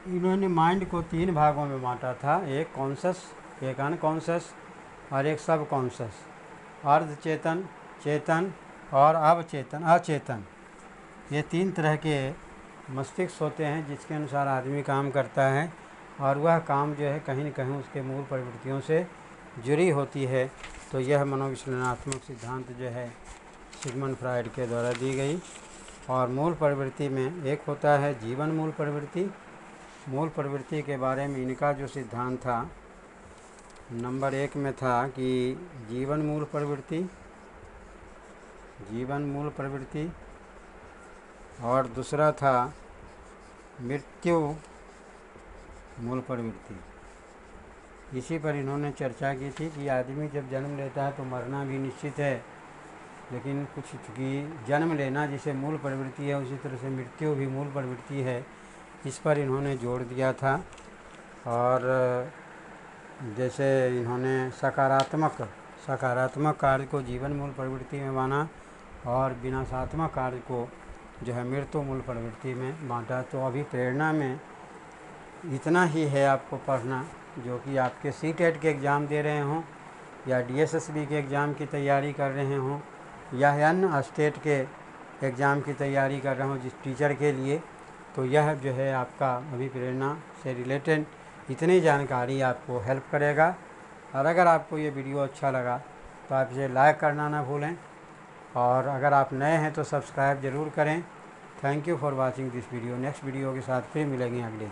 इन्होंने माइंड को 3 भागों में बांटा था, एक कॉन्शियस, एक अनकॉन्शियस और एक सब कॉन्शियस। अर्धचेतन, चेतन और अचेतन, ये 3 तरह के मस्तिष्क होते हैं जिसके अनुसार आदमी काम करता है। और वह काम जो है कहीं न कहीं उसके मूल प्रवृत्तियों से जुड़ी होती है। तो यह मनोविश्लेषणात्मक सिद्धांत जो है सिगमंड फ्राइड के द्वारा दी गई। और मूल प्रवृत्ति में एक होता है जीवन मूल प्रवृत्ति। मूल प्रवृत्ति के बारे में इनका जो सिद्धांत था, नंबर 1 में था कि जीवन मूल प्रवृत्ति, और दूसरा था मृत्यु मूल प्रवृत्ति। इसी पर इन्होंने चर्चा की थी कि आदमी जब जन्म लेता है तो मरना भी निश्चित है, लेकिन कुछ चूँकि जन्म लेना जिसे मूल प्रवृत्ति है, उसी तरह से मृत्यु भी मूल प्रवृत्ति है। इस पर इन्होंने जोर दिया था। और जैसे इन्होंने सकारात्मक कार्य को जीवन मूल प्रवृत्ति में माना और विनाशात्मक कार्य को जो है मृत्यु मूल प्रवृत्ति में बांटा। तो अभी प्रेरणा में इतना ही है आपको पढ़ना, जो कि आपके सीटेट के एग्ज़ाम दे रहे हों या DSSB के एग्ज़ाम की तैयारी कर रहे हों या अन्य स्टेट के एग्ज़ाम की तैयारी कर रहे हों जिस टीचर के लिए, तो यह जो है आपका अभिप्रेरणा से रिलेटेड इतनी जानकारी आपको हेल्प करेगा। और अगर आपको ये वीडियो अच्छा लगा तो आप इसे लाइक करना ना भूलें, और अगर आप नए हैं तो सब्सक्राइब ज़रूर करें। Thank you for watching this video. Next video के साथ फिर मिलेंगे अगले दिन।